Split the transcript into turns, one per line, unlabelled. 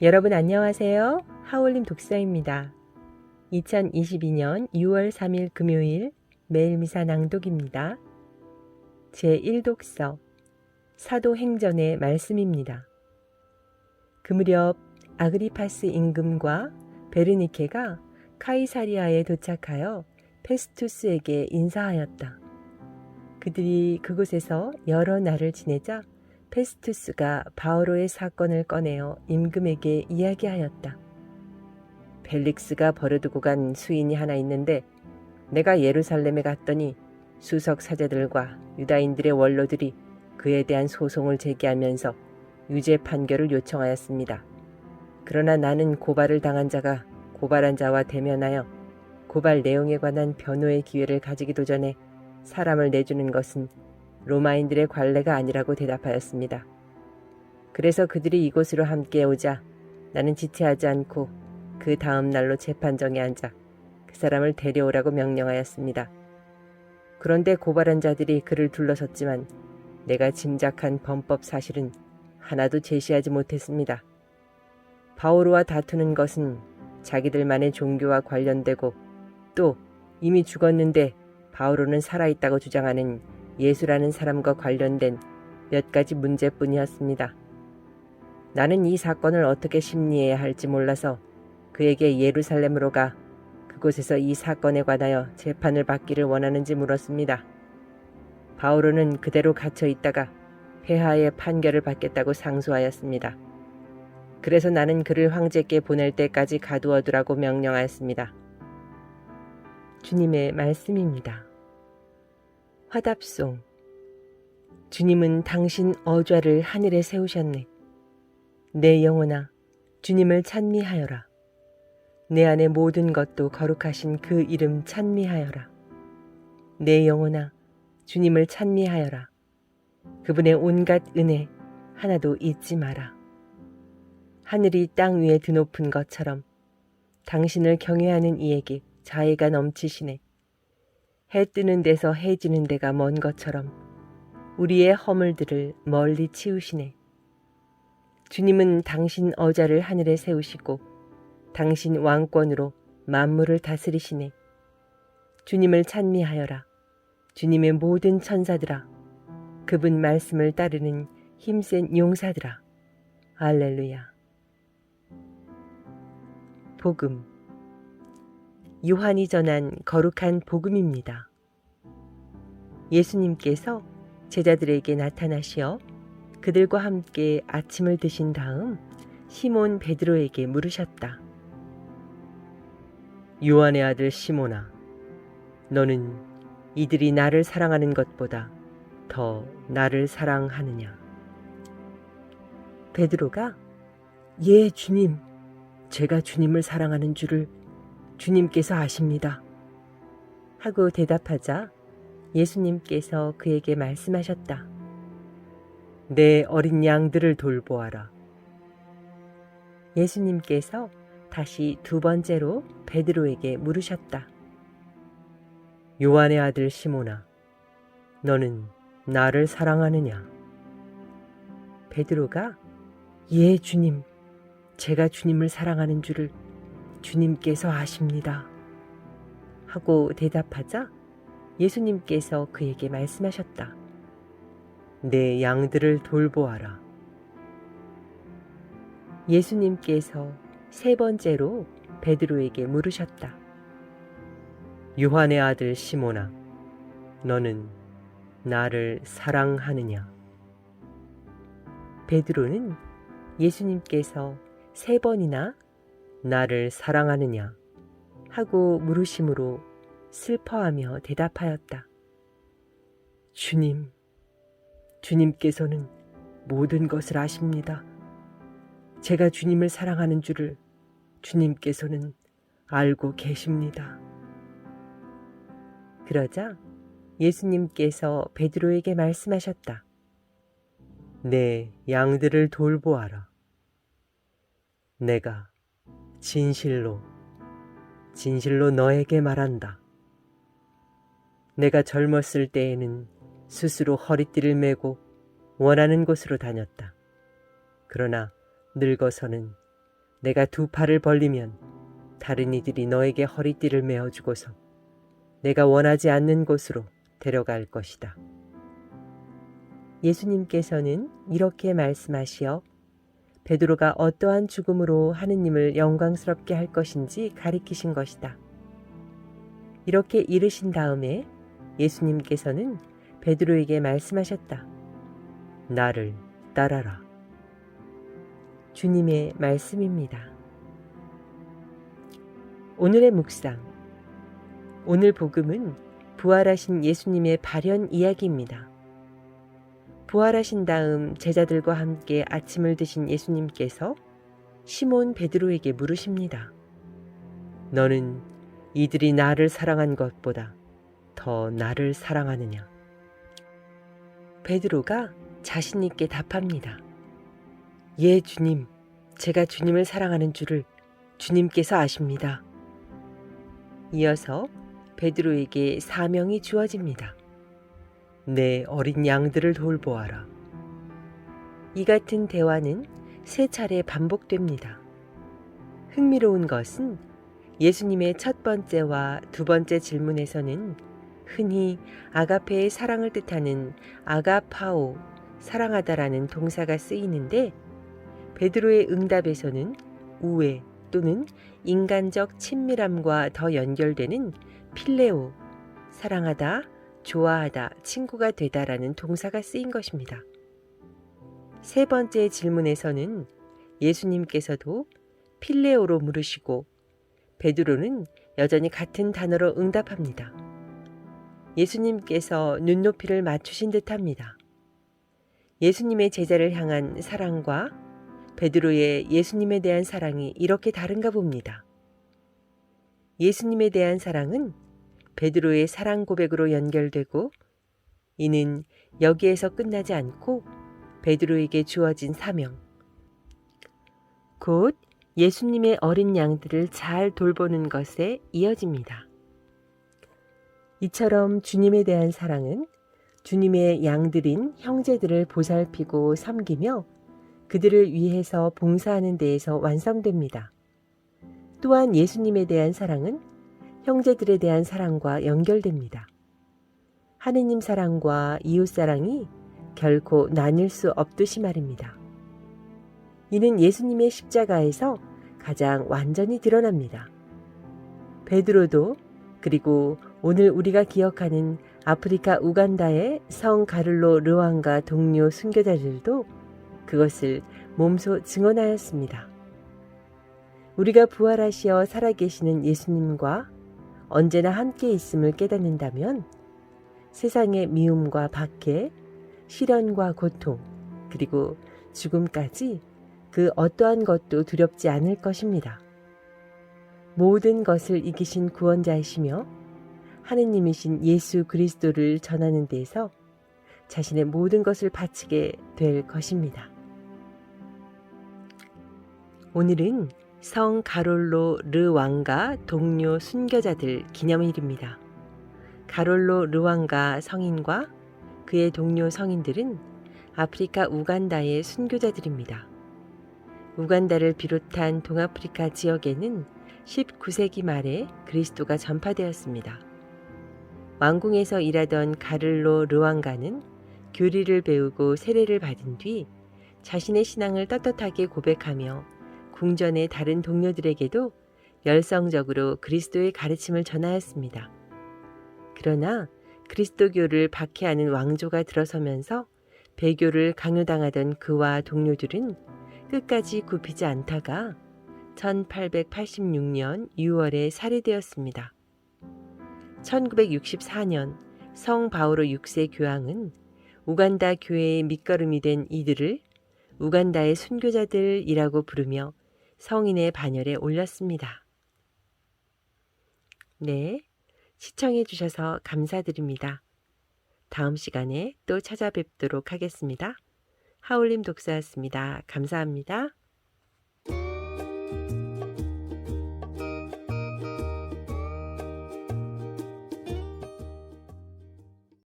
여러분 안녕하세요. 하울림 독서입니다. 2022년 6월 3일 금요일 매일 미사 낭독입니다. 제1독서 사도행전의 말씀입니다. 그 무렵 아그리파스 임금과 베르니케가 카이사리아에 도착하여 페스투스에게 인사하였다. 그들이 그곳에서 여러 날을 지내자 페스투스가 바오로의 사건을 꺼내어 임금에게 이야기하였다. 벨릭스가 버려두고 간 수인이 하나 있는데 내가 예루살렘에 갔더니 수석 사제들과 유다인들의 원로들이 그에 대한 소송을 제기하면서 유죄 판결을 요청하였습니다. 그러나 나는 고발을 당한 자가 고발한 자와 대면하여 고발 내용에 관한 변호의 기회를 가지기도 전에 사람을 내주는 것은 로마인들의 관례가 아니라고 대답하였습니다. 그래서 그들이 이곳으로 함께 오자 나는 지체하지 않고 그 다음 날로 재판정에 앉아 그 사람을 데려오라고 명령하였습니다. 그런데 고발한 자들이 그를 둘러섰지만 내가 짐작한 범법 사실은 하나도 제시하지 못했습니다. 바오로와 다투는 것은 자기들만의 종교와 관련되고 또 이미 죽었는데 바오로는 살아있다고 주장하는 예수라는 사람과 관련된 몇 가지 문제뿐이었습니다. 나는 이 사건을 어떻게 심리해야 할지 몰라서 그에게 예루살렘으로 가 그곳에서 이 사건에 관하여 재판을 받기를 원하는지 물었습니다. 바오로는 그대로 갇혀 있다가 폐하의 판결을 받겠다고 상소하였습니다. 그래서 나는 그를 황제께 보낼 때까지 가두어두라고 명령하였습니다. 주님의 말씀입니다. 화답송. 주님은 당신 어좌를 하늘에 세우셨네. 내 영혼아, 주님을 찬미하여라. 내 안의 모든 것도 거룩하신 그 이름 찬미하여라. 내 영혼아, 주님을 찬미하여라. 그분의 온갖 은혜 하나도 잊지 마라. 하늘이 땅 위에 드높은 것처럼 당신을 경외하는 이에게 자애가 넘치시네. 해 뜨는 데서 해 지는 데가 먼 것처럼 우리의 허물들을 멀리 치우시네. 주님은 당신 어좌를 하늘에 세우시고 당신 왕권으로 만물을 다스리시네. 주님을 찬미하여라. 주님의 모든 천사들아. 그분 말씀을 따르는 힘센 용사들아. 할렐루야. 복음. 요한이 전한 거룩한 복음입니다. 예수님께서 제자들에게 나타나시어 그들과 함께 아침을 드신 다음 시몬 베드로에게 물으셨다. 요한의 아들 시몬아, 너는 이들이 나를 사랑하는 것보다 더 나를 사랑하느냐? 베드로가 예, 주님, 제가 주님을 사랑하는 줄을 주님께서 아십니다. 하고 대답하자 예수님께서 그에게 말씀하셨다. 내 어린 양들을 돌보아라. 예수님께서 다시 두 번째로 베드로에게 물으셨다. 요한의 아들 시몬아, 너는 나를 사랑하느냐? 베드로가 예, 주님, 제가 주님을 사랑하는 줄을 주님께서 아십니다. 하고 대답하자 예수님께서 그에게 말씀하셨다. 내 양들을 돌보아라. 예수님께서 세 번째로 베드로에게 물으셨다. 요한의 아들 시몬아, 너는 나를 사랑하느냐? 베드로는 예수님께서 세 번이나 나를 사랑하느냐 하고 물으심으로 슬퍼하며 대답하였다. 주님, 주님께서는 모든 것을 아십니다. 제가 주님을 사랑하는 줄을 주님께서는 알고 계십니다. 그러자 예수님께서 베드로에게 말씀하셨다. 내 양들을 돌보아라. 내가 진실로 너에게 말한다. 내가 젊었을 때에는 스스로 허리띠를 메고 원하는 곳으로 다녔다. 그러나 늙어서는 내가 두 팔을 벌리면 다른 이들이 너에게 허리띠를 메어주고서 내가 원하지 않는 곳으로 데려갈 것이다. 예수님께서는 이렇게 말씀하시어 베드로가 어떠한 죽음으로 하느님을 영광스럽게 할 것인지 가리키신 것이다. 이렇게 이르신 다음에 예수님께서는 베드로에게 말씀하셨다. 나를 따라라. 주님의 말씀입니다. 오늘의 묵상. 오늘 복음은 부활하신 예수님의 발현 이야기입니다. 부활하신 다음 제자들과 함께 아침을 드신 예수님께서 시몬 베드로에게 물으십니다. 너는 이들이 나를 사랑한 것보다 더 나를 사랑하느냐? 베드로가 자신 있게 답합니다. 예, 주님, 제가 주님을 사랑하는 줄을 주님께서 아십니다. 이어서 베드로에게 사명이 주어집니다. 내 어린 양들을 돌보아라. 이 같은 대화는 3차례 반복됩니다. 흥미로운 것은 예수님의 첫 번째와 두 번째 질문에서는 흔히 아가페의 사랑을 뜻하는 아가파오, 사랑하다라는 동사가 쓰이는데 베드로의 응답에서는 우애 또는 인간적 친밀함과 더 연결되는 필레오, 사랑하다, 좋아하다, 친구가 되다라는 동사가 쓰인 것입니다. 세 번째 질문에서는 예수님께서도 필레오로 물으시고 베드로는 여전히 같은 단어로 응답합니다. 예수님께서 눈높이를 맞추신 듯합니다. 예수님의 제자를 향한 사랑과 베드로의 예수님에 대한 사랑이 이렇게 다른가 봅니다. 예수님에 대한 사랑은 베드로의 사랑 고백으로 연결되고 이는 여기에서 끝나지 않고 베드로에게 주어진 사명, 곧 예수님의 어린 양들을 잘 돌보는 것에 이어집니다. 이처럼 주님에 대한 사랑은 주님의 양들인 형제들을 보살피고 섬기며 그들을 위해서 봉사하는 데에서 완성됩니다. 또한 예수님에 대한 사랑은 형제들에 대한 사랑과 연결됩니다. 하느님 사랑과 이웃 사랑이 결코 나뉠 수 없듯이 말입니다. 이는 예수님의 십자가에서 가장 완전히 드러납니다. 베드로도 그리고 오늘 우리가 기억하는 아프리카 우간다의 성 가를로 르왕가 동료 순교자들도 그것을 몸소 증언하였습니다. 우리가 부활하시어 살아계시는 예수님과 언제나 함께 있음을 깨닫는다면 세상의 미움과 박해, 시련과 고통, 그리고 죽음까지 그 어떠한 것도 두렵지 않을 것입니다. 모든 것을 이기신 구원자이시며 하느님이신 예수 그리스도를 전하는 데에서 자신의 모든 것을 바치게 될 것입니다. 오늘은 성 가롤로 르왕가 동료 순교자들 기념일입니다. 가롤로 르왕가 성인과 그의 동료 성인들은 아프리카 우간다의 순교자들입니다. 우간다를 비롯한 동아프리카 지역에는 19세기 말에 그리스도가 전파되었습니다. 왕궁에서 일하던 가를로 르왕가는 교리를 배우고 세례를 받은 뒤 자신의 신앙을 떳떳하게 고백하며 궁전의 다른 동료들에게도 열성적으로 그리스도의 가르침을 전하였습니다. 그러나 그리스도교를 박해하는 왕조가 들어서면서 배교를 강요당하던 그와 동료들은 끝까지 굽히지 않다가 1886년 6월에 살해되었습니다. 1964년 성 바오로 6세 교황은 우간다 교회의 밑거름이 된 이들을 우간다의 순교자들이라고 부르며 성인의 반열에 올렸습니다. 네, 시청해 주셔서 감사드립니다. 다음 시간에 또 찾아뵙도록 하겠습니다. 하울림 독사였습니다. 감사합니다.